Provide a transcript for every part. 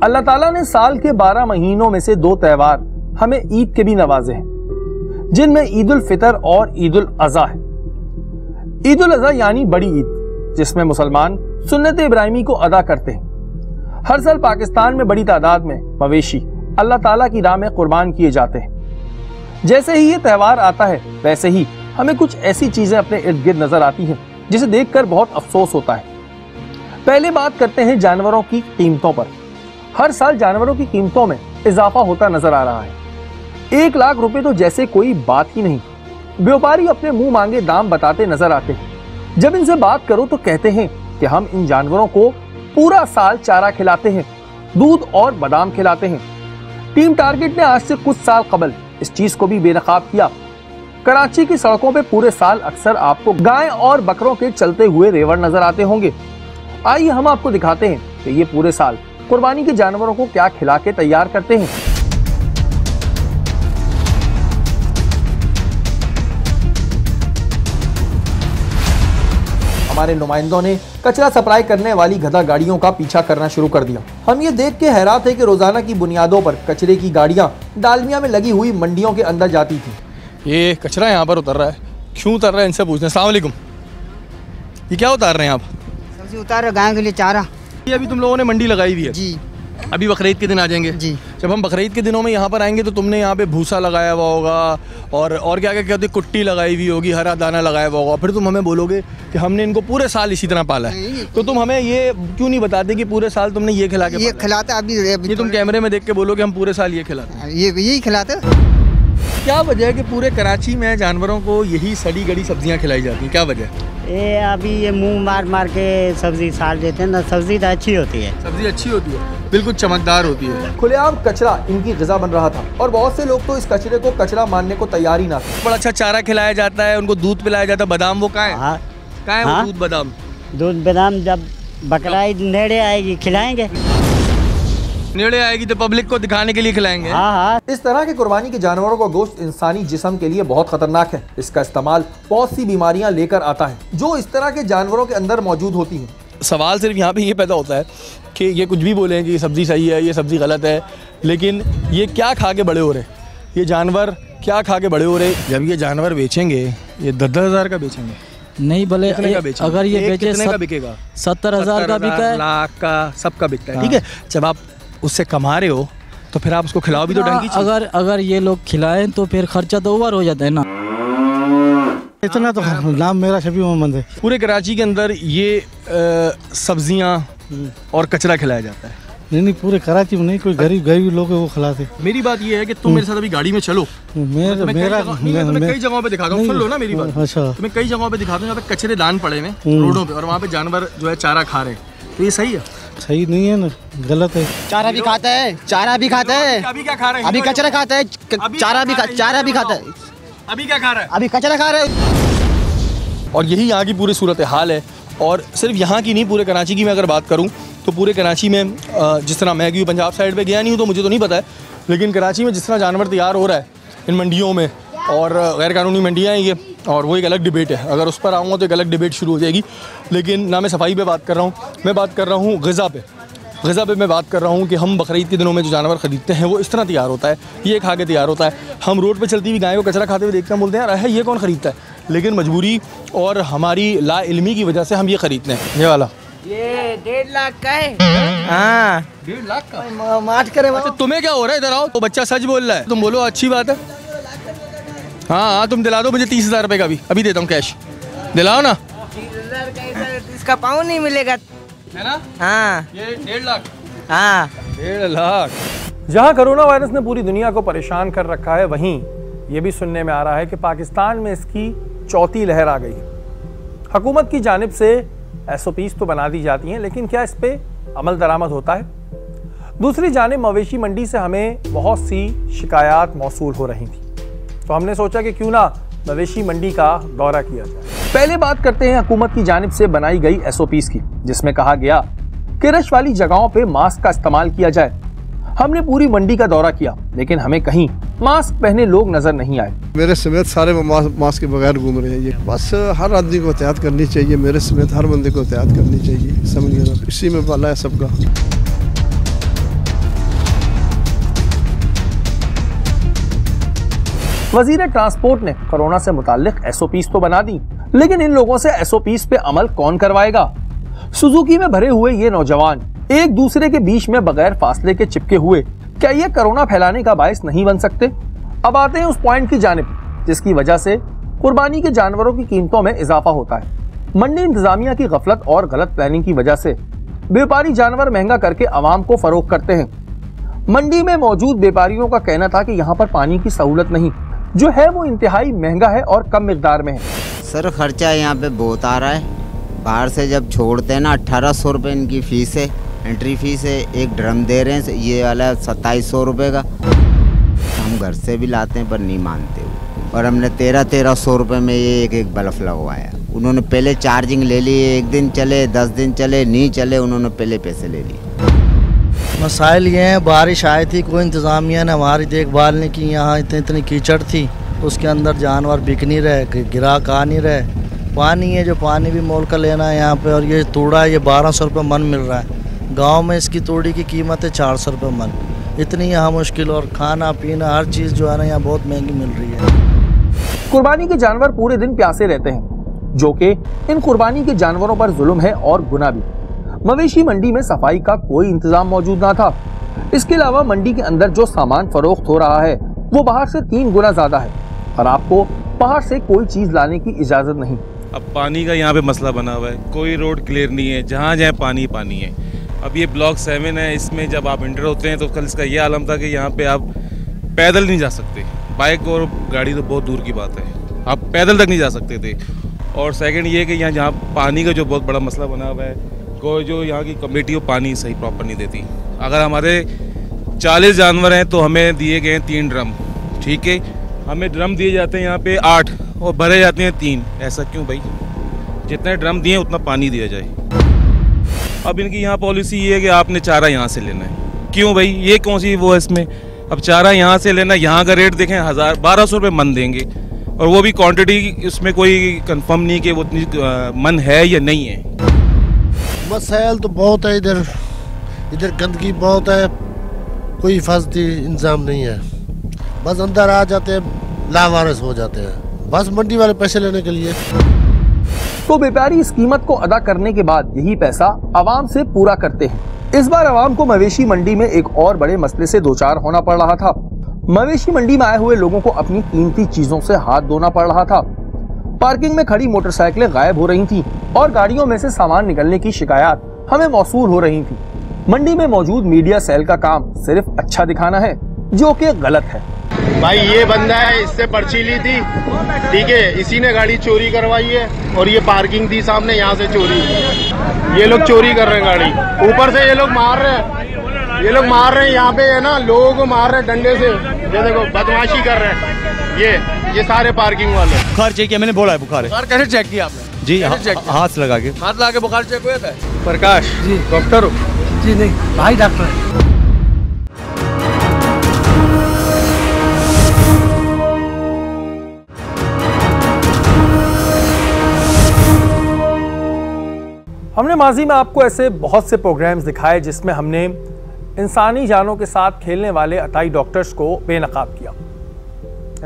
अल्लाह ताला ने साल के 12 महीनों में से 2 त्योहार हमें ईद के भी नवाजे हैं, जिनमें ईद उल फितर और ईद उल अज़हा है। ईद उल अज़हा यानी बड़ी ईद, जिसमें मुसलमान सुन्नत इब्राहिमी को अदा करते हैं। हर साल पाकिस्तान में बड़ी तादाद में मवेशी अल्लाह ताला की राह में कुर्बान किए जाते हैं। जैसे ही ये त्यौहार आता है, वैसे ही हमें कुछ ऐसी चीजें अपने इर्द गिर्द नजर आती हैं जिसे देखकर बहुत अफसोस होता है। पहले बात करते हैं जानवरों की कीमतों पर। हर साल जानवरों की कीमतों में इजाफा होता नजर आ रहा है। 1 लाख रुपए तो जैसे कोई बात ही नहीं। व्यापारी अपने मुंह मांगे दाम बताते नजर आते हैं। जब इनसे बात करो तो कहते हैं कि हम इन जानवरों को पूरा साल चारा खिलाते हैं, दूध और बादाम खिलाते हैं। टीम टारगेट ने आज से कुछ साल कबल इस चीज को भी बेनकाब किया। कराची की सड़कों पे पूरे साल अक्सर आपको गाय और बकरों के चलते हुए रेवड़ नजर आते होंगे। आइए हम आपको दिखाते हैं कि ये पूरे साल कुर्बानी के जानवरों को क्या खिला के तैयार करते हैं। हमारे नुमाइंदों ने कचरा सप्लाई करने वाली गधा गाड़ियों का पीछा करना शुरू कर दिया। हम ये देख के हैरान थे कि रोजाना की बुनियादों पर कचरे की गाड़ियां डालमिया में लगी हुई मंडियों के अंदर जाती थी। ये कचरा यहाँ पर उतर रहा है, क्यों उतर रहा है इनसे पूछते हैं। अस्सलाम वालेकुम, ये क्या उतार रहे हैं आप? सब्जी उतार रहे, गायों के लिए चारा। ये अभी तुम लोगों ने मंडी लगाई हुई है जी। अभी बकरीद के दिन आ जाएंगे जी। जब हम बकरीद के दिनों में यहाँ पर आएंगे तो तुमने यहाँ पे भूसा लगाया हुआ होगा और क्या क्या कहते हैं, कुट्टी लगाई हुई होगी, हरा दाना लगाया हुआ होगा। फिर तुम हमें बोलोगे कि हमने इनको पूरे साल इसी तरह पाला है, तो तुम हमें ये क्यों नहीं बताते कि पूरे साल तुमने ये खिला के ये खिलाता अभी ये तुम कैमरे में देख के बोलोगे हम पूरे साल ये खिलाते, यही खिलाते। क्या वजह है कि पूरे कराची में जानवरों को यही सड़ी गड़ी सब्जियाँ खिलाई जाती हैं? क्या वजह है? ये अभी ये मुंह मार मार के सब्जी साल देते हैं ना, सब्जी तो अच्छी होती है। सब्जी अच्छी होती है, बिल्कुल चमकदार होती है। खुलेआम कचरा इनकी ग़िज़ा बन रहा था और बहुत से लोग तो इस कचरे को कचरा मानने को तैयार ही ना थे। बड़ा अच्छा चारा खिलाया जाता है, उनको दूध पिलाया जाता है। बादाम वो कहाँ है? कहाँ है वो दूध बादाम? दूध बादाम जब बकरा ईद नेड़े आएगी खिलाएंगे। नेड़े आएगी तो पब्लिक को दिखाने के लिए खिलाएंगे। हाँ। इस तरह के कुर्बानी के जानवरों का गोश्त इंसानी जिस्म के लिए बहुत खतरनाक है। इसका इस्तेमाल बहुत सी बीमारियां लेकर आता है जो इस तरह के जानवरों के अंदर मौजूद होती हैं। सवाल सिर्फ यहाँ पे ये पैदा होता है कि ये कुछ भी बोलें कि ये सब्ज़ी सही है, ये सब्ज़ी गलत है, लेकिन ये क्या खा के बड़े हो रहे? ये जानवर क्या खा के बड़े हो रहे? जब ये जानवर बेचेंगे, ये 10-10 हज़ार का बेचेंगे नहीं भले अगर ये बेचे कितने का बिकेगा? 70,000 का बिका है, लाख का, सबका बिकता है। ठीक है, जब आप उससे कमा रहे हो तो फिर आप उसको खिलाओ भी तो ढंग की चीज़। अगर ये लोग खिलाएं तो फिर खर्चा तो ओवर हो जाता है ना। इतना तो नाम मेरा शफी मोहम्मद है। पूरे कराची के अंदर ये सब्जियां और कचरा खिलाया जाता है। नहीं पूरे कराची में नहीं, कोई गरीब लोग वो खिलाते। मेरी बात ये है कि तुम मेरे साथ अभी गाड़ी में चलो, मैं कई जगहों पे दिखाता हूँ, सुन लो ना मेरी बात। अच्छा, तुम्हें कई जगहों पे दिखाता हूँ जहाँ पे कचरे दान पड़े हैं रोडों पे और वहाँ पे जानवर जो है चारा खा रहे हैं, तो ये सही है? सही नहीं है ना, गलत है। चारा भी खाता है, चारा भी खाता है। अभी क्या खा रहे हैं? अभी कचरा खाता है, चारा भी खाता है। अभी क्या खा रहा है? अभी कचरा खा रहे हैं। और यही यहाँ की पूरी सूरत हाल है। और सिर्फ यहाँ की नहीं, पूरे कराची की मैं अगर बात करूँ तो पूरे कराची में जिस तरह मैं पंजाब साइड पे गया नहीं हूँ तो मुझे तो नहीं पता है, लेकिन कराची में जिस तरह जानवर तैयार हो रहा है इन मंडियों में, और गैर कानूनी मंडियाँ हैं ये, और वो एक अलग डिबेट है। अगर उस पर आऊँगा तो एक अलग डिबेट शुरू हो जाएगी। लेकिन ना मैं सफाई पे बात कर रहा हूँ, मैं बात कर रहा हूँ ग़िज़ा पे मैं बात कर रहा हूँ कि हम बकरीद के दिनों में जो जानवर ख़रीदते हैं वो इस तरह तैयार होता है, ये खा के तैयार होता है। हम रोड पे चलती हुई गाय को कचरा खाते हुए देखते हैं, बोलते हैं यार ये कौन ख़रीदता है, लेकिन मजबूरी और हमारी लाइल्मी की वजह से हम ये ख़रीदते हैं। ये वाला ये 1.5 लाख का है। हाँ 1.5 लाख का मार्च करे। अच्छा, तुम्हें क्या हो रहा है? इधर आओ। तो बच्चा सच बोल रहा है, तुम बोलो अच्छी बात है। हाँ तुम दिला दो मुझे 30,000 रुपये का भी, अभी देता हूँ कैश, दिलाओ ना। 30,000 का इसका पाँव नहीं मिलेगा, है ना? हाँ ये 1.5 लाख। हाँ 1.5 लाख। जहां कोरोना वायरस ने पूरी दुनिया को परेशान कर रखा है, वहीं ये भी सुनने में आ रहा है कि पाकिस्तान में इसकी चौथी लहर आ गई है। हुकूमत की जानिब से SOPs तो बना दी जाती हैं, लेकिन क्या इस पे अमल दरामद होता है? दूसरी जानिब मवेशी मंडी से हमें बहुत सी शिकायत मौसूल हो रही थी, तो हमने सोचा कि क्यों ना मवेशी मंडी का दौरा किया जाए। पहले बात करते हैं हुकूमत की जानिब से बनाई गई SOPs की, जिसमें कहा गया कि रश वाली जगहों पे मास्क का इस्तेमाल किया जाए। हमने पूरी मंडी का दौरा किया, लेकिन हमें कहीं मास्क पहने लोग नजर नहीं आए। मेरे समेत सारे मास्क के बगैर घूम रहे हैं। ये बस हर आदमी को एहतियात करनी चाहिए, मेरे समेत हर बंदे को एहतियात करनी चाहिए, समझ गए? इसी में भला है सबका। वजीर ट्रांसपोर्ट ने कोरोना से मुताल्लिक एसओपीज तो बना दी, लेकिन इन लोगों से एसओपीज पे अमल कौन करवाएगा? सुजुकी में भरे हुए ये नौजवान एक दूसरे के बीच में बगैर फासले के चिपके हुए क्या ये कोरोना फैलाने का बायस नहीं बन सकते? अब आते हैं उस पॉइंट की जानिब जिसकी वजह से कुर्बानी के जानवरों की कीमतों में इजाफा होता है। मंडी इंतजामिया की गफलत और गलत प्लानिंग की वजह से व्यापारी जानवर महंगा करके आवाम को फरोख्त करते हैं। मंडी में मौजूद व्यापारियों का कहना था कि यहाँ पर पानी की सहूलत नहीं, जो है वो इंतहाई महंगा है और कम मिकदार में है। सर खर्चा यहाँ पे बहुत आ रहा है। बाहर से जब छोड़ते हैं ना 1800 रुपये इनकी फ़ीस है, एंट्री फीस है। एक ड्रम दे रहे हैं ये वाला 2700 रुपये का। हम घर से भी लाते हैं पर नहीं मानते वो। और हमने 1300 रुपये में ये एक बल्ब लगवाया। उन्होंने पहले चार्जिंग ले ली, 1 दिन चले 10 दिन चले, नहीं चले उन्होंने पहले पैसे ले लिए। मसाइल ये हैं, बारिश आई थी, कोई इंतज़ामिया ने हमारी देखभाल नहीं की। यहाँ इतनी कीचड़ थी, उसके अंदर जानवर बिक नहीं रहे, गिराक आ नहीं रहे। पानी है जो पानी भी मोल का लेना है यहाँ पे। और ये तूड़ा ये 1200 रुपये मन मिल रहा है। गांव में इसकी तूड़ी की कीमत है 400 रुपये मन। इतनी यहाँ मुश्किल, और खाना पीना हर चीज़ जो है ना यहाँ बहुत महंगी मिल रही है। कुर्बानी के जानवर पूरे दिन प्यासे रहते हैं, जो कि इन कुर्बानी के जानवरों पर जुल्म है और गुनाह भी। मवेशी मंडी में सफाई का कोई इंतजाम मौजूद ना था। इसके अलावा मंडी के अंदर जो सामान फरोख्त हो रहा है वो बाहर से 3 गुना ज्यादा है और आपको बाहर से कोई चीज लाने की इजाजत नहीं। अब पानी का यहाँ पे मसला बना हुआ है, कोई रोड क्लियर नहीं है, जहाँ जाए पानी पानी है। अब ये ब्लॉक 7 है, इसमें जब आप इंटर होते हैं तो कल इसका ये आलम था कि यहाँ पे आप पैदल नहीं जा सकते। बाइक और गाड़ी तो बहुत दूर की बात है, आप पैदल तक नहीं जा सकते थे। और सेकंड ये कि यहाँ जहाँ पानी का जो बहुत बड़ा मसला बना हुआ है, कोई जो यहाँ की कमेटी वो पानी सही प्रॉपर नहीं देती। अगर हमारे 40 जानवर हैं तो हमें दिए गए हैं 3 ड्रम, ठीक है। हमें ड्रम दिए जाते हैं यहाँ पे 8 और भरे जाते हैं 3। ऐसा क्यों भाई? जितने ड्रम दिए उतना पानी दिया जाए। अब इनकी यहाँ पॉलिसी ये है कि आपने चारा यहाँ से लेना है। क्यों भाई? ये कौन सी वो है इसमें? अब चारा यहाँ से लेना, यहाँ का रेट देखें 1200 रुपये मन देंगे, और वो भी क्वांटिटी उसमें कोई कंफर्म नहीं कि वो उतनी मन है या नहीं है। मसाइल तो बहुत है, इधर गंदगी बहुत है, कोई हिफाजती इंतजाम नहीं है। बस अंदर आ जाते हैं, लावारिस हो जाते हैं, बस मंडी वाले पैसे लेने के लिए। तो व्यापारी इस कीमत को अदा करने के बाद यही पैसा आवाम से पूरा करते हैं। इस बार आवाम को मवेशी मंडी में एक और बड़े मसले से दो चार होना पड़ रहा था। मवेशी मंडी में आए हुए लोगों को अपनी कीमती चीजों से हाथ धोना पड़ रहा था। पार्किंग में खड़ी मोटरसाइकिलें गायब हो रही थी और गाड़ियों में से सामान निकलने की शिकायत हमें मौसूल हो रही थी। मंडी में मौजूद मीडिया सेल का काम सिर्फ अच्छा दिखाना है, जो कि गलत है। भाई ये बंदा है, इससे पर्ची ली थी, ठीक है, इसी ने गाड़ी चोरी करवाई है और ये पार्किंग थी सामने, यहाँ से चोरी हुई। ये लोग चोरी कर रहे हैं गाड़ी, ऊपर से ये लोग मार रहे हैं, यहाँ पे है ना, लोगों को मार रहे हैं डंडे से। ये देखो बदमाशी कर रहे हैं ये सारे पार्किंग वाले। बुखार चेक किया मैंने, बोला है बुखार है। बुखार कैसे चेक किया आपने? जी हाथ लगा के बुखार चेक हुआ था। प्रकाश जी डॉक्टर हो? जी नहीं, भाई डॉक्टर है। हमने माजी में आपको ऐसे बहुत से प्रोग्राम्स दिखाए जिसमें हमने इंसानी जानों के साथ खेलने वाले अताई डॉक्टर्स को बेनकाब किया।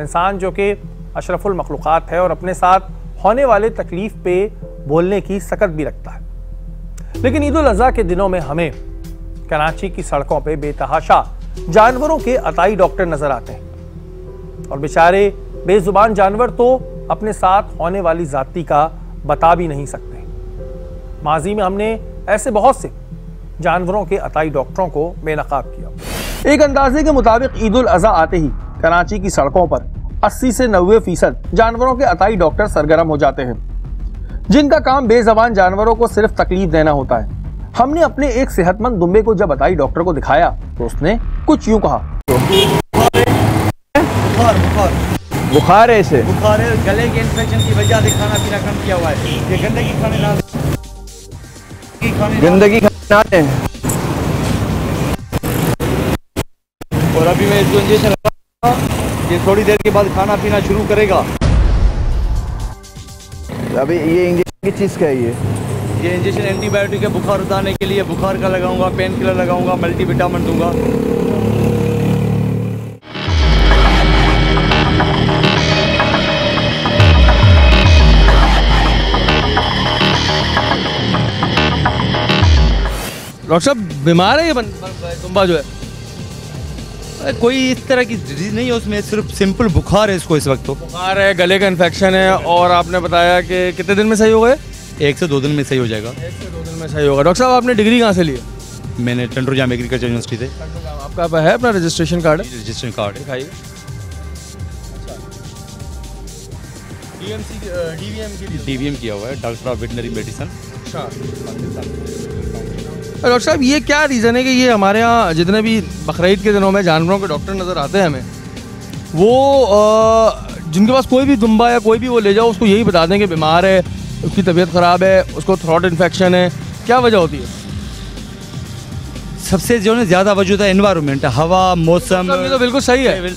इंसान जो कि अशरफुल मखलूक़ात है और अपने साथ होने वाले तकलीफ पे बोलने की सकत भी रखता है। लेकिन ईद उल अज़हा के दिनों में हमें कराची की सड़कों पे बेतहाशा जानवरों के अताई डॉक्टर नजर आते हैं और बेचारे बेजुबान जानवर तो अपने साथ होने वाली जाती का बता भी नहीं सकते। माजी में हमने ऐसे बहुत से जानवरों के अताई डॉक्टरों को बेनकाब किया। एक अंदाजे के मुताबिक ईद उल अज़हा आते ही कराची की सड़कों पर 80 से 90% जानवरों के अताई डॉक्टर सरगर्म हो जाते हैं, जिनका काम बेज़बान जानवरों को सिर्फ तकलीफ देना होता है। हमने अपने एक सेहतमंद दुम्बे को जब अताई डॉक्टर को दिखाया तो उसने कुछ यूं कहा, बुखार है, इसे बुखार है, गले के इन्फेक्शन की वजह से खाना पीना कम किया हुआ है। ये गंदगी खाने ना है। और अभी मैं इसको इंजेक्शन लगाऊंगा, ये थोड़ी देर के बाद खाना पीना शुरू करेगा। अभी ये इंजेक्शन किस चीज़ का है? ये इंजेक्शन एंटीबायोटिक है, बुखार उतारने के लिए। बुखार का लगाऊंगा, पेन किलर लगाऊंगा, मल्टीविटामिन दूंगा। डॉक्टर साहब बीमार है ये दुम्बा जो है? कोई इस तरह की डिजीज नहीं है उसमें, सिर्फ सिंपल बुखार है इसको इस वक्त। तो बुखार है, गले का इन्फेक्शन है, और आपने बताया कि कितने दिन में सही हो गए? 1 से 2 दिन में सही हो जाएगा। 1 से 2 दिन में सही होगा। डॉक्टर साहब आपने डिग्री कहाँ से ली है? मैंने टंडोजाम एग्रीकल्चर यूनिवर्सिटी से। आपका है अपना रजिस्ट्रेशन कार्ड? रजिस्ट्रेशन कार्ड दिखाइए। DVM किया हुआ है, doctor of veterinary medicine. Doctor साहब ये क्या रीज़न है कि ये हमारे यहाँ जितने भी बकरीद के दिनों में जानवरों के डॉक्टर नज़र आते हैं हमें, वो जिनके पास कोई भी दुम्बा या कोई भी वो ले जाओ उसको यही बता दें कि बीमार है, उसकी तबीयत ख़राब है, उसको थ्रोट इन्फेक्शन है, क्या वजह होती है? सबसे जो है ज़्यादा वजह है एनवायरनमेंट, हवा, मौसम। ये तो बिल्कुल सही है।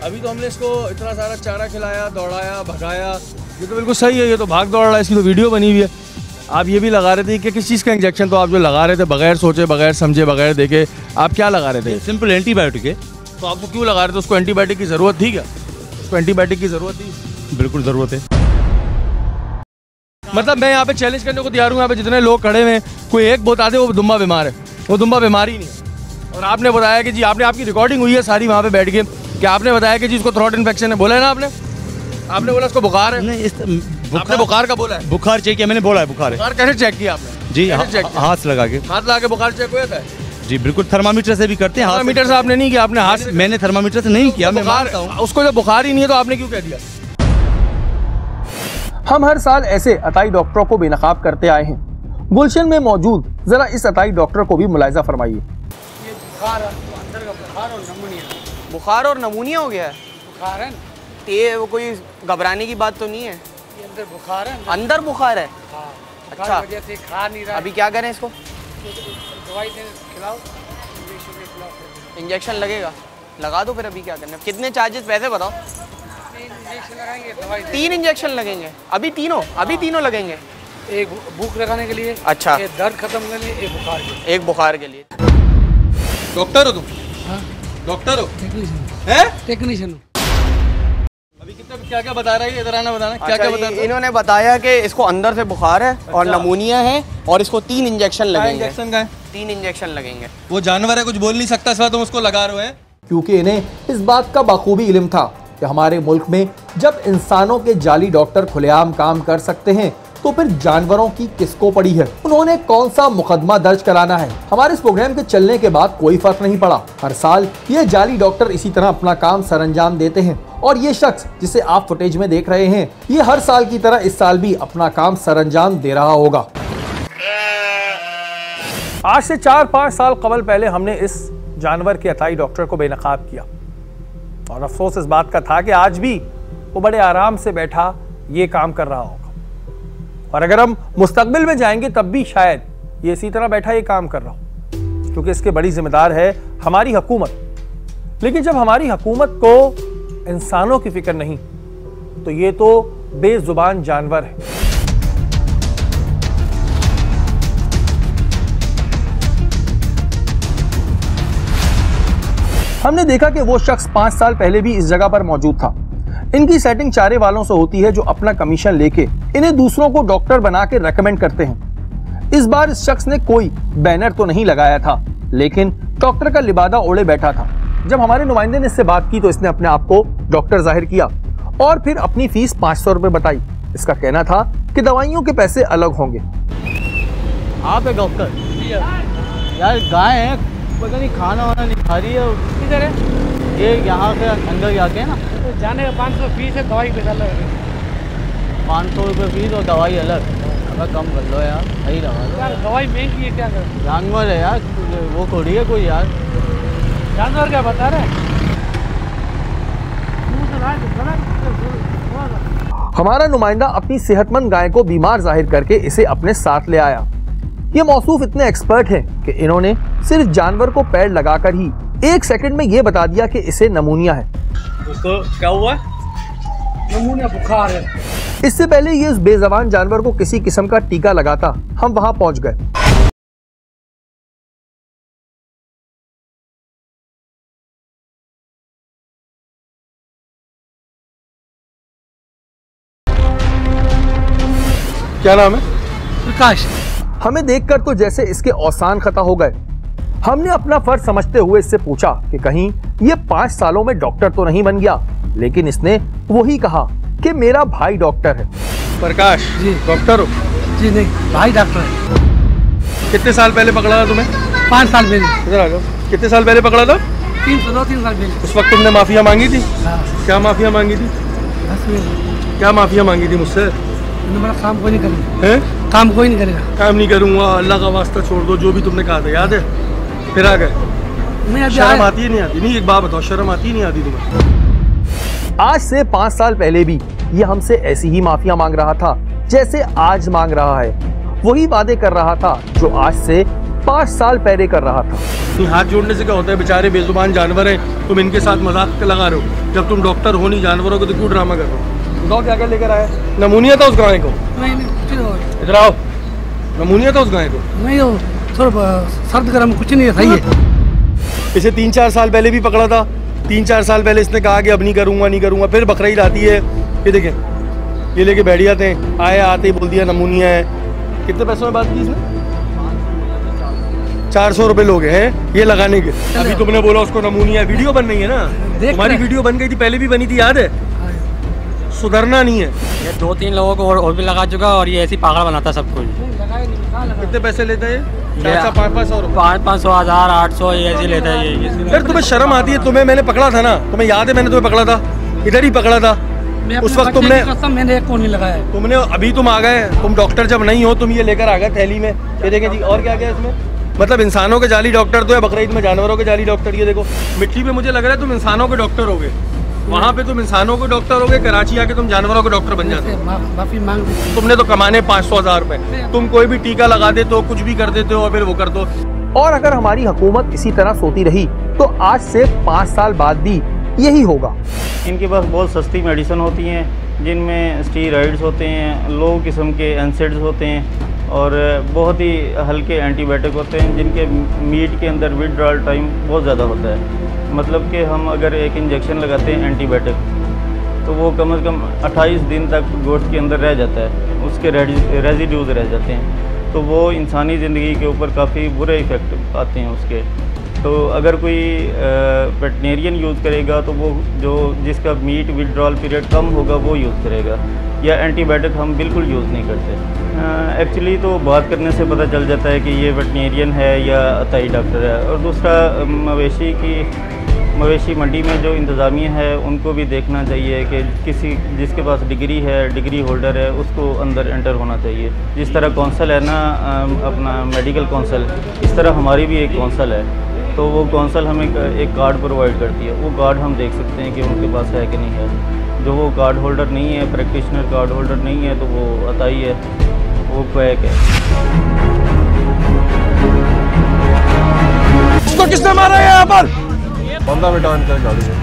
अभी तो हमने इसको इतना सारा चारा खिलाया, दौड़ाया, भगाया, ये तो बिल्कुल सही है, ये तो भाग दौड़ रहा है, इसकी तो वीडियो बनी हुई है। आप ये भी लगा रहे थे कि किस चीज़ का इंजेक्शन, तो आप जो लगा रहे थे बगैर सोचे, बगैर समझे, बगैर देखे, आप क्या लगा रहे थे? सिंपल एंटीबायोटिक है। तो आपको क्यों लगा रहे थे? उसको एंटीबायोटिक की ज़रूरत थी क्या? उसको एंटीबायोटिक की ज़रूरत थी? बिल्कुल ज़रूरत है। मतलब मैं यहाँ पे चैलेंज करने को तैयार हूँ, यहाँ पे जितने लोग खड़े हुए हैं, कोई एक बता दे वो दुम्बा बीमार है, वो दुम्बा बीमार ही नहीं है। और आपने बताया कि जी, आपकी रिकॉर्डिंग हुई है सारी वहाँ पे बैठ के, कि आपने बताया कि जी इसको थ्रोट इन्फेक्शन है, बोला है ना आपने बोला इसको बुखार है। नहीं, आपने बुखार का बोला है? बुखार चेक किया मैंने, बोला है बुखार है। बुखार कैसे चेक किया आपने? जी हाथ लगा के। हाथ लगा के बुखार चेक हो जाता है? जी बिल्कुल, थर्मामीटर से भी करते हैं। थर्मामीटर से आपने नहीं किया? आपने हाथ से? मैंने थर्मामीटर से नहीं किया। बुखार, उसको जब बुखार ही नहीं है तो आपने क्यों कह दिया? हम हर साल ऐसे अताई डॉक्टरों को बेनकाब करते आए हैं। गुलशन में मौजूद जरा इस अताई डॉक्टर को भी मुलाहिजा फरमाइए। बुखार और नमूनिया हो गया है। बुखार है, ये वो कोई घबराने की बात तो नहीं है? ये अंदर बुखार है। अंदर बुखार है? हाँ। अच्छा, वजह से खा नहीं रहा। अभी क्या करें इसको? दवाई खिलाओ, इंजेक्शन खिलाओ। इंजेक्शन लगेगा? लगा दो फिर। अभी क्या करना है? कितने चार्जेस, पैसे बताओ। 3 इंजेक्शन लगाएंगे, दवाई 3 इंजेक्शन लगेंगे? अभी तीनों? अभी तीनों लगेंगे? एक भूख लगाने के लिए, अच्छा, एक दर्द खत्म करने के लिए, एक बुखार के लिए। एक बुखार के लिए। डॉक्टर हो तुम? डॉक्टर हो? टेक्नीशियन। अभी कितना क्या बता रहा है? इधर आना, बताना क्या क्या बता रहा है? इन्होंने बताया कि इसको अंदर से बुखार है और नमूनिया है और इसको 3 इंजेक्शन लगेंगे। इंजेक्शन का है? 3 इंजेक्शन लगेंगे। वो जानवर है, कुछ बोल नहीं सकता, इसलिए तुम उसको लगा रहे हैं। क्योंकि इन्हें इस बात का बखूबी इल्म था कि हमारे मुल्क में जब इंसानों के जाली डॉक्टर खुलेआम काम कर सकते हैं तो फिर जानवरों की किसको पड़ी है? उन्होंने कौन सा मुकदमा दर्ज कराना है? हमारे इस प्रोग्राम के चलने के बाद कोई फर्क नहीं पड़ा। हर साल ये जाली डॉक्टर इसी तरह अपना काम सरअंजाम देते हैं और ये शख्स जिसे आप फुटेज में देख रहे हैं, ये हर साल की तरह इस साल भी अपना काम सरअंजाम दे रहा होगा। आज से 4-5 साल कबल पहले हमने इस जानवर के अताई डॉक्टर को बेनकाब किया और अफसोस इस बात का था कि आज भी वो बड़े आराम से बैठा ये काम कर रहा होगा, और अगर हम मुस्तकबिल में जाएंगे तब भी शायद ये इसी तरह बैठा ये काम कर रहा हो, क्योंकि इसके बड़ी जिम्मेदार है हमारी हुकूमत। लेकिन जब हमारी हुकूमत को इंसानों की फिक्र नहीं तो ये तो बेजुबान जानवर है। हमने देखा कि वो शख्स 5 साल पहले भी इस जगह पर मौजूद था। इनकी सेटिंग चारे वालों से होती है जो अपना कमीशन लेके इन्हें दूसरों को डॉक्टर बना के रेकमेंड करते हैं। इस बार इस शख्स ने कोई बैनर तो नहीं लगाया था, लेकिन डॉक्टर का लिबादा ओढ़े बैठा था। जब हमारे नुमाइंदे ने इससे बात की तो इसने अपने आप को डॉक्टर जाहिर किया और फिर अपनी फीस 500 रुपए बताई। इसका कहना था कि दवाइयों के पैसे अलग होंगे। आप है डॉक्टर? यार गाय है, पता नहीं खाना वाना नहीं खा रही है। किधर है ये? यहाँ के अंदर जाके ना, तो जाने का 500 फीस है, दवाई पैसा अलग है। 500 रुपये फीस और दवाई अलग। अगर कम कर लो यार, सही लगा लो यार। दवाई महंगी है, क्या करें? जानवर है यार, वो थोड़ी है कोई यार। जानवर क्या बता रहे? हमारा नुमाइंदा अपनी सेहतमंद गाय को बीमार जाहिर करके इसे अपने साथ ले आया। ये मौसूफ इतने एक्सपर्ट हैं कि इन्होंने सिर्फ जानवर को पैड लगाकर ही 1 सेकंड में ये बता दिया कि इसे नमूनिया है। उसको क्या हुआ? नमूनिया बुखार है। इससे पहले ये उस बेजबान जानवर को किसी किस्म का टीका लगाता, हम वहां पहुंच गए। क्या नाम है? प्रकाश। हमें देखकर तो जैसे इसके औसान खता हो गए। हमने अपना फर्ज समझते हुए इससे पूछा कि कहीं ये 5 सालों में डॉक्टर तो नहीं बन गया, लेकिन इसने वही कहा कि मेरा भाई डॉक्टर है। प्रकाश जी डॉक्टर हो? जी नहीं, भाई डॉक्टर है। कितने साल पहले पकड़ा था तुम्हें? 5 साल पहले। इधर आ जाओ। कितने साल पहले पकड़ा था? 3 साल पहले। उस वक्त तुमने माफिया मांगी थी? हाँ। क्या माफिया मांगी थी? क्या माफिया मांगी थी मुझसे? मेरा काम कोई नहीं करेगा। हैं? काम कोई नहीं करेगा। काम नहीं करूंगा, अल्लाह का वास्ता छोड़ दो, जो भी तुमने कहा था याद है? फिर आ गए। शर्म आती है नहीं आती? नहीं, एक बात बताओ, शर्म आती नहीं आती तुम्हें? आज से 5 साल पहले भी ये हमसे ऐसी ही माफिया मांग रहा था जैसे आज मांग रहा है। वही वादे कर रहा था जो आज से 5 साल पहले कर रहा था। हाथ जोड़ने से क्या होता है? बेचारे बेजुबान जानवर हैं, तुम इनके साथ मजाक लगा रहे हो। जब तुम डॉक्टर हो नहीं जानवरों को, तो क्यों ड्रामा कर रहे हो? बताओ क्या क्या लेकर आए? नमूनिया था उस गाय को? इधर आओ। नमूनिया था उस गाय को? नहीं, थोड़ा सर्द गर्म कुछ नहीं है, सही है। इसे 3-4 साल पहले भी पकड़ा था। 3-4 साल पहले इसने कहा कि अब नहीं करूंगा। फिर बकरीद आती है, ये देखें, ये लेके बैठ जाते हैं। आते ही बोल दिया नमूनिया है। कितने पैसों में बात की इसने? 400 रुपए लोगे हैं ये लगाने के। अभी तुमने बोला उसको नमूनिया। वीडियो बन रही है ना? तुम्हारी वीडियो बन गई थी, पहले भी बनी थी, याद है? सुधरना नहीं है। ये 2-3 लोगों को और भी लगा चुका, और ये ऐसी पागल बनाता सब कुछ। कितने पैसे लेता है? 400-500 रुपए। 500, 1000, 800 ये ऐसे लेता है ये। फिर तुम्हें शर्म आती है? तुम्हें मैंने पकड़ा था ना, तुम्हें याद है? मैंने तुम्हें पकड़ा था, इधर ही पकड़ा था। उस वक्त तुमने मैंने एक को नहीं लगाया। तुमने अभी तुम आ गए, तुम डॉक्टर जब नहीं हो, तुम ये लेकर आ गए थैली में। ये देखें जी, और क्या क्या इसमें? मतलब इंसानों के जाली डॉक्टर तो है, बकरीद में जानवरों के जाली डॉक्टर। ये देखो मिट्टी पे, मुझे लग रहा है तुम इंसानों के डॉक्टर हो गए। वहाँ पे तुम इंसानों के डॉक्टर हो गए, कराची आके तुम जानवरों के डॉक्टर बन जाते हो। माफी मांग। तुमने तो कमाने 500-1000 रुपए। तुम कोई भी टीका लगा देते हो, कुछ भी कर देते हो, और फिर वो कर दो। और अगर हमारी हुकूमत इसी तरह सोती रही तो आज से 5 साल बाद भी यही होगा। इनके पास बहुत सस्ती मेडिसिन होती हैं, जिनमें स्टीरॉइड्स होते हैं, लो किस्म के एनसिड्स होते हैं, और बहुत ही हल्के एंटीबायोटिक होते हैं, जिनके मीट के अंदर विड्रॉल टाइम बहुत ज़्यादा होता है। मतलब कि हम अगर एक इंजेक्शन लगाते हैं एंटीबायोटिक, तो वो कम से कम 28 दिन तक गोश्त के अंदर रह जाता है, उसके रेजिड्यूज रह जाते हैं। तो वो इंसानी ज़िंदगी के ऊपर काफ़ी बुरे इफ़ेक्ट आते हैं उसके। तो अगर कोई वेटनेरियन यूज़ करेगा तो वो जिसका मीट विड्रॉल पीरियड कम होगा वो यूज़ करेगा, या एंटीबायोटिक हम बिल्कुल यूज़ नहीं करते। एक्चुअली तो बात करने से पता चल जाता है कि ये वेटनेरियन है या अताई डॉक्टर है। और दूसरा, मवेशी मंडी में जो इंतज़ामिया है उनको भी देखना चाहिए कि जिसके पास डिग्री है, डिग्री होल्डर है, उसको अंदर एंटर होना चाहिए। जिस तरह कौंसल है ना, अपना मेडिकल कौंसल, इस तरह हमारी भी एक कौंसल है। तो वो कौंसल हमें एक कार्ड प्रोवाइड करती है। वो कार्ड हम देख सकते हैं कि उनके पास है कि नहीं है। जो वो कार्ड होल्डर नहीं है, प्रैक्टिशनर कार्ड होल्डर नहीं है, तो वो अताई है, वो क्वैक है। इसको किसने मारा है यहाँ पर? बंदा बेटा इनका गाड़ी है।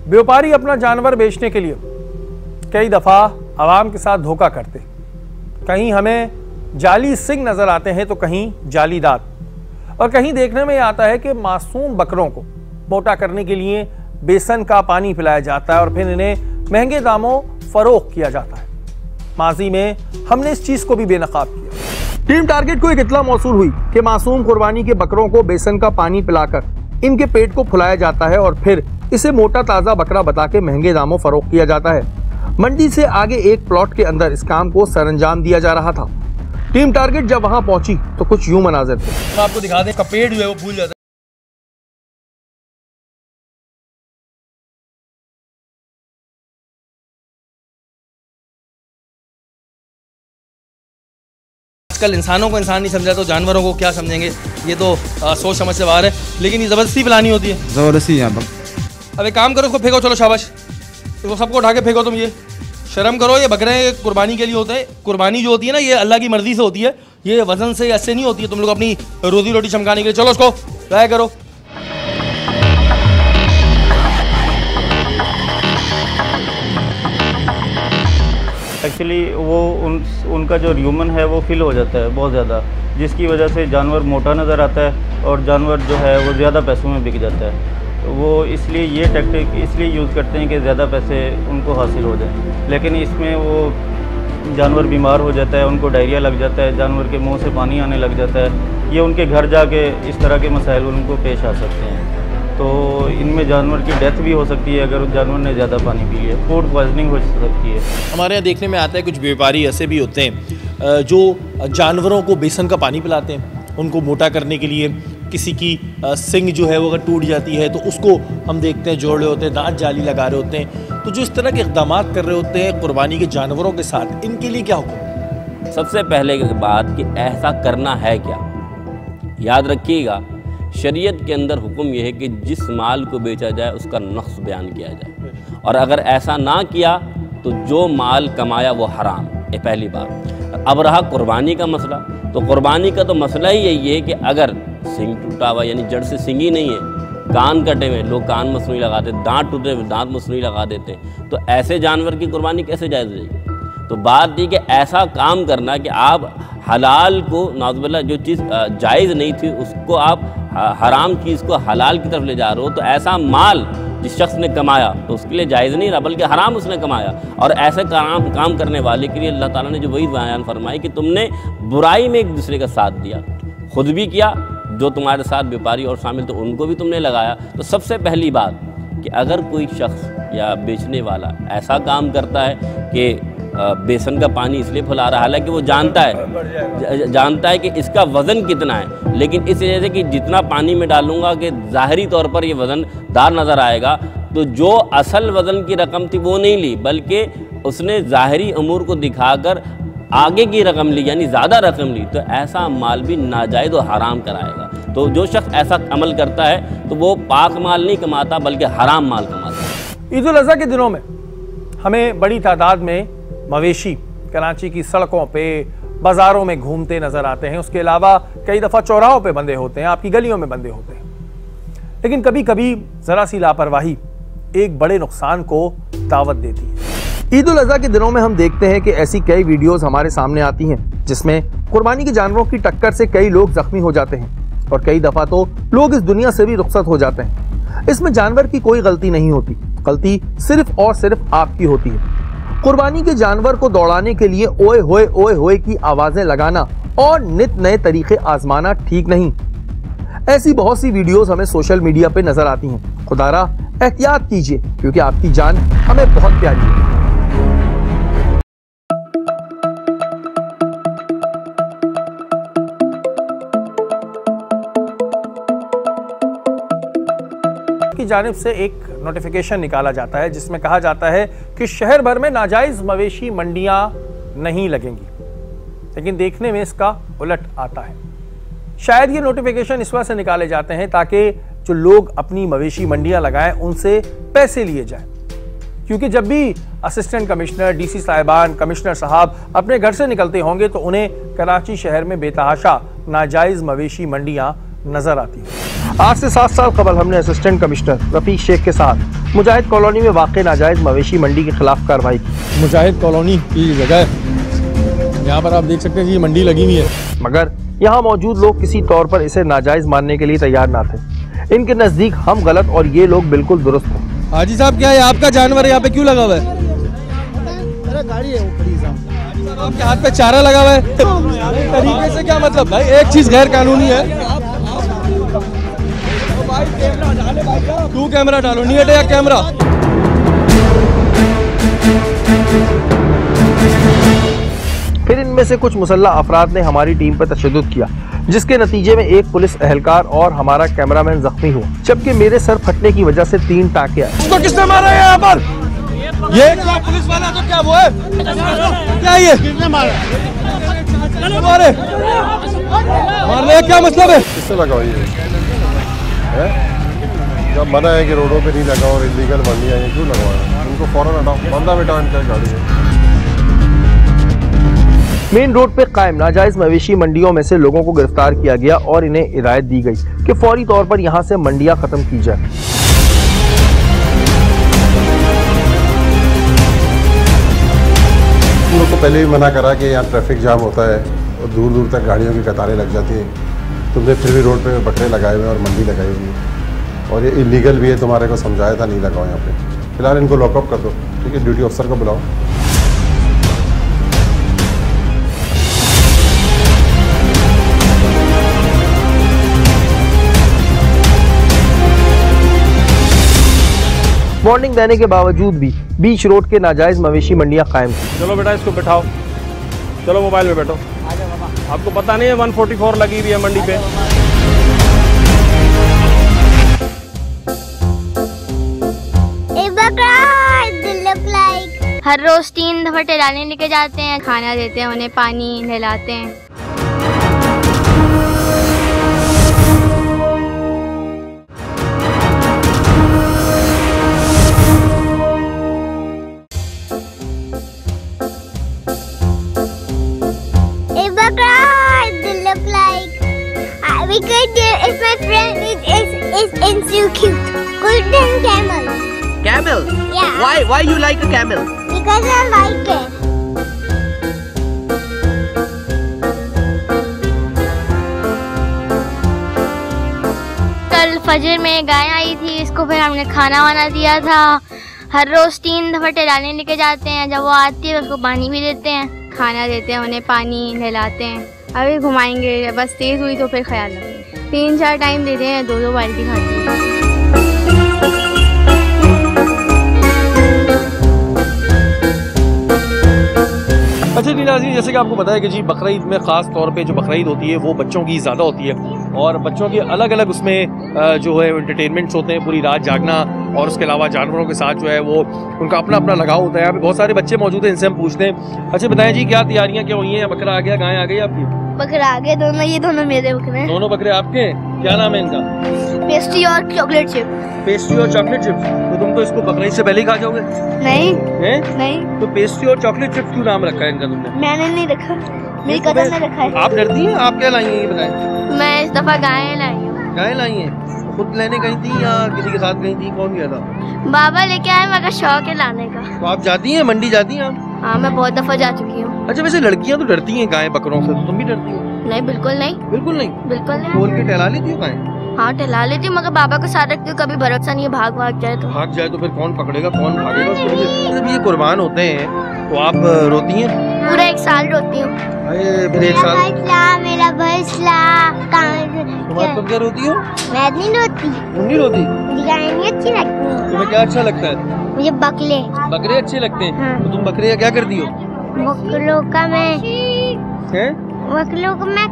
व्यापारी अपना जानवर बेचने के लिए कई दफ़ा आवाम के साथ धोखा करते। कहीं हमें जाली सिंह नज़र आते हैं तो कहीं जाली दांत, और कहीं देखने में आता है कि मासूम बकरों को मोटा करने के लिए बेसन का पानी पिलाया जाता है और फिर इन्हें महंगे दामों फरोख्त किया जाता है। माजी में हमने इस चीज़ को भी बेनकाब किया। टीम टारगेट को एक इत्तला मौसूल हुई कि मासूम कुर्बानी के बकरों को बेसन का पानी पिलाकर इनके पेट को फुलाया जाता है और फिर इसे मोटा ताज़ा बकरा बता के महंगे दामों फरोख्त किया जाता है। मंडी से आगे एक प्लॉट के अंदर इस काम को सरंजाम दिया जा रहा था। टीम टारगेट जब वहां पहुंची तो कुछ यूं मनाजिर थे। आपको दिखा दें, पेट जो है वो फूल जाता है। आजकल इंसानों को इंसान नहीं समझा तो जानवरों को क्या समझेंगे? ये तो सोच समझ से बाहर है, लेकिन ये ज़बरदस्ती पिलानी होती है। ज़बरदस्ती यहाँ पर। अब एक काम करो, उसको फेंको, चलो शाबाश, तो सबको उठा के फेंको। तुम ये शर्म करो, ये बकरे कुर्बानी के लिए होते हैं। कुर्बानी जो होती है ना, ये अल्लाह की मर्जी से होती है, ये वजन से ऐसे नहीं होती है। तुम लोग अपनी रोजी रोटी चमकाने के लिए, चलो उसको ट्राई करो। एक्चुअली वो उनका जो र्यूमन है वो फिल हो जाता है बहुत ज़्यादा, जिसकी वजह से जानवर मोटा नज़र आता है और जानवर जो है वो ज़्यादा पैसों में बिक जाता है। तो वो इसलिए ये टैक्टिक इसलिए यूज़ करते हैं कि ज़्यादा पैसे उनको हासिल हो जाए, लेकिन इसमें वो जानवर बीमार हो जाता है, उनको डायरिया लग जाता है, जानवर के मुंह से पानी आने लग जाता है, ये उनके घर जाके इस तरह के मसाइल उनको पेश आ सकते हैं। तो इनमें जानवर की डेथ भी हो सकती है अगर उस जानवर ने ज़्यादा पानी पी लिया, फूड पॉइजनिंग हो सकती है। हमारे यहाँ देखने में आता है कुछ व्यापारी ऐसे भी होते हैं जो जानवरों को बेसन का पानी पिलाते हैं उनको मोटा करने के लिए। किसी की सिंग जो है वो अगर टूट जाती है तो उसको हम देखते हैं जोड़ रहे होते हैं, दांत जाली लगा रहे होते हैं। तो जो इस तरह के इक़दाम कर रहे होते हैं कुर्बानी के जानवरों के साथ, इनके लिए क्या हुक्म? सबसे पहले की बात कि ऐसा करना है क्या। याद रखिएगा, शरीयत के अंदर हुक्म यह है कि जिस माल को बेचा जाए उसका नक्स बयान किया जाए, और अगर ऐसा ना किया तो जो माल कमाया वो हराम। ये पहली बात। अब रहा कुर्बानी का मसला, तो कुर्बानी का तो मसला ही यही है कि अगर सिंग टूटा हुआ यानी जड़ से सिंग ही नहीं है, कान कटे हुए, लोग कान मसनूई लगाते, दांत टूटे हुए दांत मसनूई लगा देते हैं, तो ऐसे जानवर की कुर्बानी कैसे जायज़ हो जाएगी? तो बात थी कि ऐसा काम करना कि आप हलाल को नाज़ुबिल्लाह जो चीज़ जायज़ नहीं थी उसको आप हराम चीज़ को हलाल की तरफ ले जा रहे हो, तो ऐसा माल जिस शख्स ने कमाया तो उसके लिए जायज़ नहीं रहा बल्कि हराम उसने कमाया। और ऐसे काम करने वाले के लिए अल्लाह ताला ने जो वही बयान फरमाई कि तुमने बुराई में एक दूसरे का साथ दिया, खुद भी किया, जो तुम्हारे साथ व्यापारी और शामिल थे उनको भी तुमने लगाया। तो सबसे पहली बात कि अगर कोई शख्स या बेचने वाला ऐसा काम करता है कि बेसन का पानी इसलिए फुला रहा है, हालांकि वो जानता है कि इसका वज़न कितना है, लेकिन इस वजह से कि जितना पानी में डालूंगा कि ज़ाहरी तौर पर ये वज़नदार नज़र आएगा, तो जो असल वज़न की रकम थी वो नहीं ली बल्कि उसने ज़ाहरी अमूर को दिखाकर आगे की रकम ली यानी ज़्यादा रकम ली, तो ऐसा माल भी नाजायज़ और हराम कराएगा। तो जो शख्स ऐसा अमल करता है तो वो पाक माल नहीं कमाता बल्कि हराम माल कमाता है। ईद उल अज़हा के दिनों में हमें बड़ी तादाद में मवेशी कराची की सड़कों पे बाज़ारों में घूमते नज़र आते हैं। उसके अलावा कई दफ़ा चौराहों पे बंधे होते हैं, आपकी गलियों में बंधे होते हैं। लेकिन कभी कभी ज़रा सी लापरवाही एक बड़े नुकसान को दावत देती है। ईद उल अज़हा के दिनों में हम देखते हैं कि ऐसी कई वीडियोस हमारे सामने आती हैं जिसमें कुर्बानी के जानवरों की टक्कर से कई लोग जख्मी हो जाते हैं और कई दफ़ा तो लोग इस दुनिया से भी रुखसत हो जाते हैं। इसमें जानवर की कोई गलती नहीं होती, गलती सिर्फ और सिर्फ आपकी होती है। कुर्बानी के जानवर को दौड़ाने के लिए ओए होए की आवाजें लगाना और नित नए तरीके आजमाना ठीक नहीं। ऐसी बहुत सी वीडियोस हमें सोशल मीडिया पे नजर आती हैं। खुदारा एहतियात कीजिए क्योंकि आपकी जान हमें बहुत प्यारी है। की जानिब से एक नोटिफिकेशन निकाला जाता है जिसमें कहा जाता है कि शहर भर में नाजायज मवेशी मंडियां नहीं लगेंगी, लेकिन देखने में इसका उलट आता है। शायद ये नोटिफिकेशन इस वजह से निकाले जाते हैं ताकि जो लोग अपनी मवेशी मंडियां लगाएं उनसे पैसे लिए जाएं, क्योंकि जब भी असिस्टेंट कमिश्नर, डीसी साहिबान, कमिश्नर साहब अपने घर से निकलते होंगे तो उन्हें कराची शहर में बेतहाशा नाजायज मवेशी मंडियां नजर आती है। आज से 7 साल कबल हमने असिस्टेंट कमिश्नर रफीक शेख के साथ मुजाहिद कॉलोनी में वाक़ नाजायज मवेशी मंडी के खिलाफ कार्रवाई की। मुजाहिद कॉलोनी की जगह यहाँ पर आप देख सकते हैं कि ये मंडी लगी हुई है, मगर यहाँ मौजूद लोग किसी तौर पर इसे नाजायज मानने के लिए तैयार ना थे। इनके नजदीक हम गलत और ये लोग बिल्कुल दुरुस्त हैं। हाजी साहब, क्या है आपका जानवर यहाँ पे क्यों लगा हुआ है? मेरा गाड़ी है वो, आपके हाथ पे चारा लगा हुआ है तरीके से, क्या मतलब भाई? एक चीज गैर कानूनी है, तू कैमरा डालो, नहीं हटेगा कैमरा। फिर इनमें से कुछ मुसल्ला अफराद ने हमारी टीम पर तशद्दुद किया, जिसके नतीजे में एक पुलिस एहलकार और हमारा कैमरामैन जख्मी हुआ, जबकि मेरे सर फटने की वजह से 3 टाँके आए। उसको किसने मारा है यहाँ पर? ये क्या पुलिस वाला तो क्या वो है? क्या ये किसने मारा? मारने क्या मतलब है? किससे लगा ये है? जब मना है कि रोडों पे नहीं लगा और इलीगल मंडियां हैं, क्यों लगवाया? उनको फौरन हटाओ, बंदा बिठाओ इनका गाड़ी में। मेन रोड पे कायम नाजायज मवेशी मंडियों में से लोगों को गिरफ्तार किया गया और इन्हें हिदायत दी गई कि फौरी तौर पर यहाँ से मंडियां खत्म की जाए। उनको पहले भी मना करा कि यहाँ ट्रैफिक जाम होता है और दूर दूर तक गाड़ियों की कतारें लग जाती हैं, तुमने फिर भी रोड पे बकरे लगाए हुए हैं और मंडी लगाई हुई है और ये इलीगल भी है, तुम्हारे को समझाया था नहीं लगाओ यहाँ पे। फिलहाल इनको लॉकअप कर दो, ठीक है? ड्यूटी अफसर को बुलाओ। वार्निंग देने के बावजूद भी बीच रोड के नाजायज मवेशी मंडियां कायम थी। चलो बेटा इसको बैठाओ, चलो मोबाइल में बैठो। आपको पता नहीं है 144 लगी हुई है मंडी पे। हर रोज 3 दफा टहलाने लेके जाते हैं, खाना देते हैं, उन्हें पानी नहलाते हैं। If my friend is so cute. Golden camel. Camel? Yeah. Why you like a camel? Because I like it. कल फजर में गाय आई थी, इसको फिर हमने खाना वाना दिया था। हर रोज 3 दफा टहलाने लेके जाते हैं, जब वो आती है उसको पानी भी देते हैं, खाना देते हैं, उन्हें पानी नहलाते हैं। अभी घुमाएंगे, बस तेज हुई तो फिर ख्याल रखेंगे। 3-4 टाइम देते हैं, 2-2 बाल्टी खाती है। अच्छा जी नाज़रीन, जैसे कि आपको पता है कि जी बकरा ईद में ख़ास तौर पे जो बकरा ईद होती है वो बच्चों की ज़्यादा होती है और बच्चों के अलग अलग उसमें जो है एंटरटेनमेंट्स होते हैं, पूरी रात जागना और उसके अलावा जानवरों के साथ जो है वो उनका अपना अपना लगाव होता है। यहाँ पे बहुत सारे बच्चे मौजूद हैं, इनसे हम पूछते हैं। अच्छा बताएं जी, क्या तैयारियाँ क्या हुई हैं? बकरा आ गया, गाय आ गई आपकी? बकरा आ गए दोनों, ये दोनों मेरे बकरे हैं। दोनों बकरे आपके? क्या नाम है इनका? पेस्ट्री और चॉकलेट चिप। पेस्ट्री और चॉकलेट चिप्स? तो तुम तो इसको बकरा ईद से पहले ही खा जाओगे? नहीं है? नहीं। तो पेस्ट्री और चॉकलेट चिप्स क्यों नाम रखा है इनका तुमने? मैंने नहीं रखा, मेरी कज़न ने रखा है। आप डरती हैं? आप क्या लाई हैं ये बताएं? मैं इस दफा गाय लाई हूँ। गाय लाई हैं? खुद लेने गई थी या किसी के साथ गई थी? कौन गया था? बाबा लेके आए, मगर शौक है लाने का। तो आप जाती हैं, मंडी जाती हैं आप? हाँ, मैं बहुत दफा जा चुकी हूँ। अच्छा वैसे लड़कियाँ तो डरती हैं गाय बकरों से, तो तुम भी डरती हो? नहीं, बिल्कुल नहीं। बिल्कुल नहीं? बिल्कुल नहीं। खोल के टहला लेती हो गाय? हाँ, टहला लेती हूँ, मगर बाबा को साथ रखती हूँ, कभी भरोसा नहीं है भाग जाए तो। भाग जाए तो फिर कौन पकड़ेगा, कौन भागेगा उसको? जब ये कुर्बान होते हैं तो आप रोती हैं? पूरा 1 साल रोती हूँ। फिर 1 साल मेरा भैंसला तुम्हारे तुम क्या रोती हो? मैं नहीं रोती। तुम नहीं रोती? मुझे गाय नहीं अच्छी लगती है। तुम्हें क्या अच्छा लगता है? मुझे बकरे। बकरे अच्छे लगते हैं? हाँ। तो तुम बकरे क्या करती हो? बकरों का मैं हैं? बकरों को मैं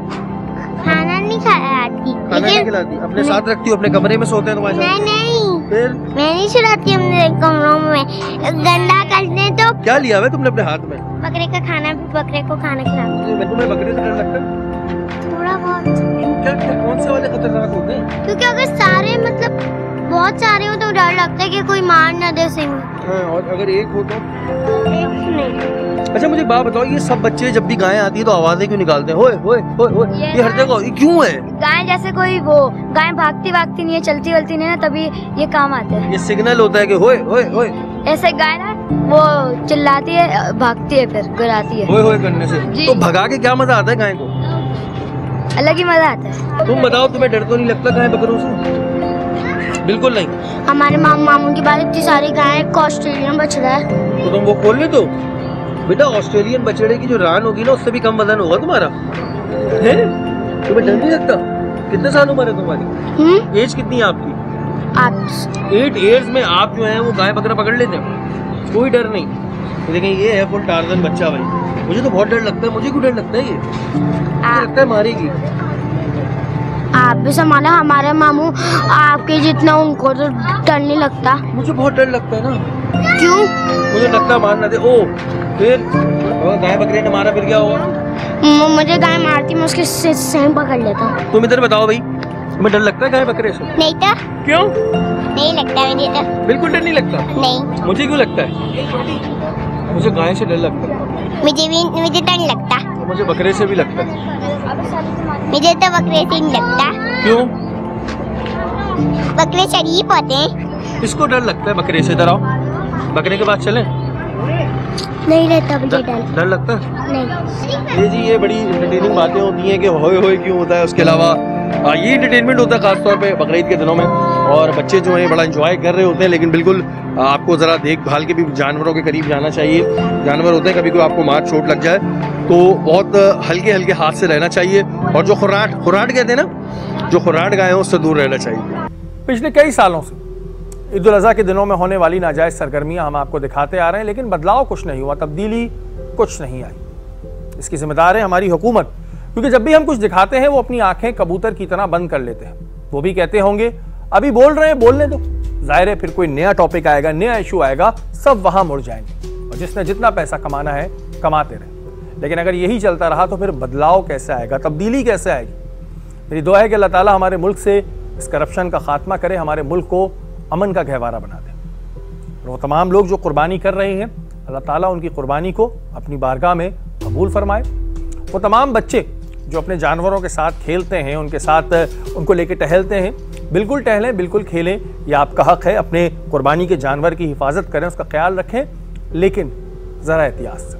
खाना नहीं खिलाती। खाना नहीं खिलाती? अपने साथ रखती हो? अपने कमरे में सोते हैं तुम्हारे साथ? नहीं। फिर? मैं नहीं सुलाती अपने कमरों में, गंदा करते तो। क्या लिया हुआ तुमने अपने हाथ में? बकरे का खाना, भी बकरे को खाना खिलाती। तुम्हें बकरे से डर लगता है? थोड़ा बहुत। क्या कौन से वाले खतरनाक होते हैं? क्योंकि अगर सारे मतलब बहुत सारे हो तो डर लगता है कि कोई मार ना दे सिंह। हाँ, और अगर एक हो तो? एक नहीं। अच्छा मुझे बात बताओ, ये सब बच्चे जब भी गाय आती है तो आवाजें क्यों निकालते हैं? होए होए होए होए, ये हर जगह ये क्यों है? गाय जैसे कोई वो गाय भागती नहीं है, चलती वलती नहीं है, तभी ये काम आते हैं। ये सिग्नल होता है कि होए होए होए। ऐसे गाय ना वो चिल्लाती है, भागती है, फिर गिराती है होए होए करने से। तो भगा के क्या मजा आता है गाय को? अलग ही मजा आता है। तुम बताओ, तुम्हें डर तो नहीं लगता गाय बकरों से? बिल्कुल नहीं। हमारे मामू के पास इतनी सारी गाय, ऑस्ट्रेलियन बछड़ा है। तो तुम वो खोल ले दो बेटा। ऑस्ट्रेलियन बछड़े की जो रान होगी ना, उससे भी कम वजन होगा तुम्हारा। है? तुम्हें डर नहीं लगता? कितने साल उम्र है तुम्हारी? एज कितनी है आपकी? 8 ईयर्स में आप जो है वो गाय बकरा पकड़ लेते हो, कोई डर नहीं। तो देखें ये है फुल टार्जन बच्चा भाई। मुझे तो बहुत डर लगता है। मुझे क्यों डर लगता है? ये मुझे लगता है मारेगी। आप भी संभाला, हमारे मामू आपके जितना, उनको तो डर नहीं लगता। मुझे बहुत डर लगता है ना। क्यों? मुझे लगता मार ना दे। ओ फिर गाय बकरी ने मारा, फिर क्या हुआ? मुझे गाय मारती, मैं उसके सेम पकड़ लेता हूँ। तुम इधर बताओ भाई, तुम्हें डर लगता है गाय बकरे से? नहीं तो। क्यों? नहीं लगता मुझे तो। बिल्कुल डर नहीं लगता? नहीं। मुझे क्यों लगता है? मुझे गाय से डर लगता है। मुझे डर नहीं लगता। मुझे बकरे से भी लगता है। मुझे तो बकरे से नहीं लगता। क्यों? बकरे शरीफ होते हैं। इसको डर लगता है बकरे से? इधर आओ, बकरे के पास चलें। नहीं रहता मुझे डर लगता है? नहीं। ये जी ये बड़ी एंटरटेनिंग बातें होती हैं कि होए होए क्यों होता है। उसके अलावा ये इंटरटेनमेंट होता है खासतौर पे बकरीद के दिनों में, और बच्चे जो हैं बड़ा एंजॉय कर रहे होते हैं। लेकिन बिल्कुल आपको ज़रा देखभाल के भी जानवरों के करीब जाना चाहिए। जानवर होते हैं, कभी कोई आपको मार चोट लग जाए तो बहुत हल्के हल्के हाथ से रहना चाहिए, और जो खुराट कहते हैं ना, जो खुराट गाय हैं उससे दूर रहना चाहिए। पिछले कई सालों से ईद उल अज़हा के दिनों में होने वाली नाजायज़ सरगर्मियां हम आपको दिखाते आ रहे हैं, लेकिन बदलाव कुछ नहीं हुआ, तब्दीली कुछ नहीं आई। इसकी जिम्मेदार है हमारी हुकूमत, क्योंकि जब भी हम कुछ दिखाते हैं वो अपनी आंखें कबूतर की तरह बंद कर लेते हैं। वो भी कहते होंगे अभी बोल रहे हैं, बोलने दो, जाहिर है फिर कोई नया टॉपिक आएगा, नया इशू आएगा, सब वहां मुड़ जाएंगे और जिसने जितना पैसा कमाना है कमाते रहे। लेकिन अगर यही चलता रहा तो फिर बदलाव कैसे आएगा, तब्दीली कैसे आएगी? मेरी दुआ है कि अल्लाह ताला हमारे मुल्क से इस करप्शन का खात्मा करे, हमारे मुल्क को अमन का गहवारा बना दे। और वो तमाम लोग जो कुर्बानी कर रहे हैं, अल्लाह ताला उनकी कुर्बानी को अपनी बारगाह में कबूल फरमाए। वो तमाम बच्चे जो अपने जानवरों के साथ खेलते हैं, उनके साथ उनको लेके टहलते हैं, बिल्कुल टहलें, बिल्कुल खेलें, ये आपका हक है। अपने कुर्बानी के जानवर की हिफाजत करें, उसका ख्याल रखें, लेकिन ज़रा एहतियात से।